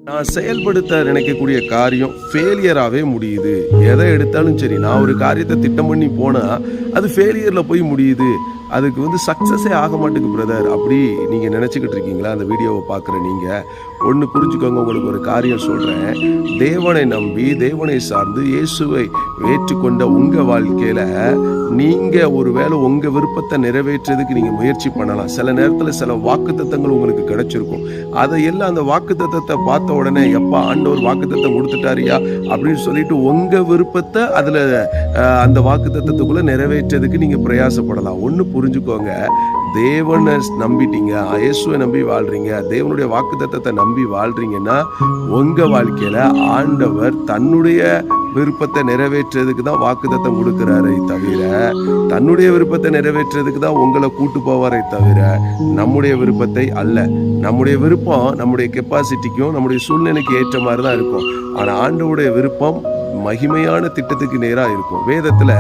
நான் செயல்படுத்த நினைக்கக்கூடிய காரியம் ஃபெயிலியராகவே முடியுது. எதை எடுத்தாலும் சரி, நான் ஒரு காரியத்தை திட்டம் பண்ணி போனால் அது ஃபெயிலியரில் போய் முடியுது. அதுக்கு சக்ஸஸே ஆக மாட்டேங்குது பிரதர், அப்படி நீங்கள் நினச்சிக்கிட்டு இருக்கீங்களா? அந்த வீடியோவை பார்க்குற நீங்கள் ஒன்று புரிஞ்சுக்கோங்க. உங்களுக்கு ஒரு காரியம் சொல்கிறேன். தேவனை நம்பி தேவனை சார்ந்து இயேசுவை ஏற்றுக்கொண்ட உங்கள் வாழ்க்கையில் நீங்கள் ஒரு வேளை உங்கள் விருப்பத்தை நிறைவேற்றுறதுக்கு நீங்கள் முயற்சி பண்ணலாம். சில நேரத்தில் சில வாக்குத்தத்தங்கள் உங்களுக்கு கிடைச்சிருக்கும். அதையெல்லாம் அந்த வாக்குத்தத்தத்தை பார்த்த உடனே எப்பா ஆண்டவர் வாக்குத்தத்தம் கொடுத்துட்டாரியா அப்படின்னு சொல்லிட்டு உங்கள் விருப்பத்தை அதில் அந்த வாக்குத்தத்தத்துக்குள்ளே நிறைவேற்றதுக்கு நீங்கள் பிரயாசப்படலாம். ஒன்று புரிஞ்சுக்கோங்க, தேவனை நம்பிட்டீங்க, இயேசுவை நம்பி வாழ்றீங்க, தேவனுடைய வாக்குத்தத்தத்தை நம்பி வாழ்றீங்கன்னா உங்கள் வாழ்க்கையில் ஆண்டவர் தன்னுடைய விருப்பத்தை நிறைவேற்றுறதுக்கு தான் வாக்குத்தத்தம் கொடுக்கிறாரே தவிர தன்னுடைய விருப்பத்தை நிறைவேற்றுறதுக்கு தான் உங்களை கூட்டு போவாரே தவிர நம்முடைய விருப்பத்தை அல்ல. நம்முடைய விருப்பம் நம்முடைய கெப்பாசிட்டிக்கும் நம்முடைய சூழ்நிலைக்கு ஏற்ற மாதிரி தான் இருக்கும். ஆனால் ஆண்டவருடைய விருப்பம் மகிமையான திட்டத்துக்கு நேராக இருக்கும். வேதத்தில்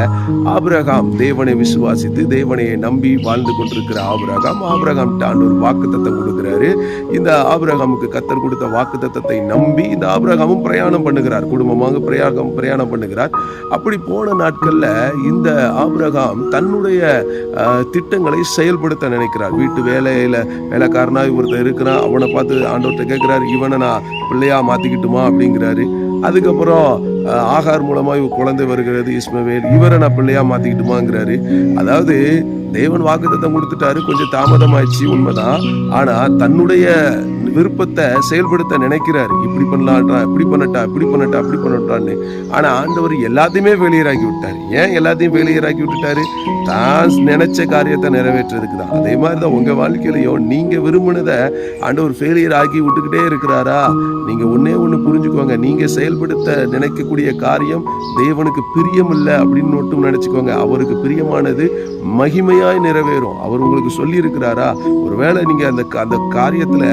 ஆபிரகாம் தேவனை விசுவாசித்து தேவனை நம்பி வாழ்ந்து கொண்டிருக்கிற ஆபிரகாம் ஆண்டவர் வாக்குத்தத்தம் கொடுக்கிறாரு. இந்த ஆபிரகாமுக்கு கர்த்தர் கொடுத்த வாக்குத்தத்தத்தை நம்பி இந்த ஆபிரகாமும் பிரயாணம் பண்ணுகிறார், குடும்பமாக பிரயாணம் பண்ணுகிறார். அப்படி போன நாட்கள்ல இந்த ஆபிரகாம் தன்னுடைய திட்டங்களை செயல்படுத்த நினைக்கிறார். வீட்டு வேலைக்காரனா ஒருத்தர் இருக்கிறான், அவனை பார்த்து ஆண்டவர்கிட்ட கேட்கிறாரு, இவனை நான் பிள்ளையா மாத்திக்கிட்டுமா அப்படிங்கிறாரு. அதுக்கப்புறம் ஆகார் மூலமா குழந்தை வருகிறது இஸ்மவேல், இவரை நான் பிள்ளையா மாத்திக்கிட்டுமாங்கிறாரு. அதாவது தேவன் வாக்குத்தத்தம் கொடுத்துட்டாரு, கொஞ்சம் தாமதமாயிடுச்சு உண்மைதான். ஆனா தன்னுடைய விருப்பத்தை செயல்படுத்த நினைக்கிறாரு. இப்படி பண்ணலான்றா, இப்படி பண்ணட்டான்னு. ஆனா ஆண்டவர் எல்லாத்தையுமே ஃபெயிலியராக்கி விட்டாரு. ஏன் எல்லாத்தையும் ஃபெயிலியராக்கி விட்டுட்டாரு? தான் நினைச்ச காரியத்தை நிறைவேற்றுறதுக்கு தான். அதே மாதிரிதான் உங்க வாழ்க்கையிலையும் நீங்க விரும்பினதை ஆண்டவர் ஃபெயிலியர் ஆக்கி விட்டுக்கிட்டே இருக்கிறாரா? நீங்க ஒன்னே ஒண்ணு புரிஞ்சுக்கோங்க, நீங்க செயல்படுத்த நினைக்கக்கூடிய காரியம் தேவனுக்கு பிரியம் இல்லை அப்படின்னு மட்டும் நினைச்சுக்கோங்க. அவருக்கு பிரியமானது மகிமையாய் நிறைவேறும். அவர் உங்களுக்கு சொல்லி இருக்கிறாரா? ஒருவேளை நீங்க அந்த காரியத்துல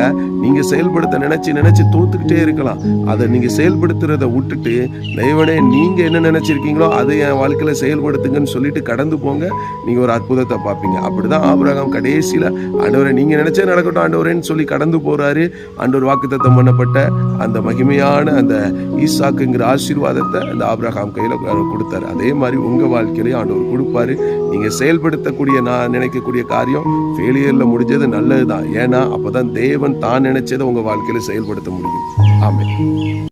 நீங்க செயல்படுத்த நினைச்சு தோத்துக்கிட்டே இருக்கலாம். அதை நீங்க செயல்படுத்துறத விட்டுட்டு தேவனே நீங்க என்ன நினைச்சிருக்கீங்களோ அதை என் வாழ்க்கையில செயல்படுத்துங்கன்னு சொல்லிட்டு கடந்து போங்க. நீங்க ஒரு அற்புதத்தை பார்ப்பீங்க. அப்படிதான் ஆபிரகாம் கடைசியில ஆண்டவரே நீங்க நினைச்சே நடக்கட்டும் ஆண்டவரேன்னு சொல்லி கடந்து போறாரு. ஆண்டவர் வாக்குத்தத்தம் பண்ணப்பட்ட அந்த மகிமையான அந்த ஈசாக்குங்கிற ஆசீர்வாதத்தை அந்த ஆபிரகாம் கையில கொடுத்தாரு. அதே மாதிரி உங்க வாழ்க்கையிலேயே ஆண்டவர் கொடுப்பாரு. நீங்க செயல்படுத்தக்கூடிய நான் நினைக்கக்கூடிய காரியம் ஃபெயிலியர்ல முடிஞ்சது நல்லதுதான். ஏன்னா அப்பதான் தேவன் தான் நினைச்சதை உங்க வாழ்க்கையில செயல்படுத்த முடியும். ஆமென்.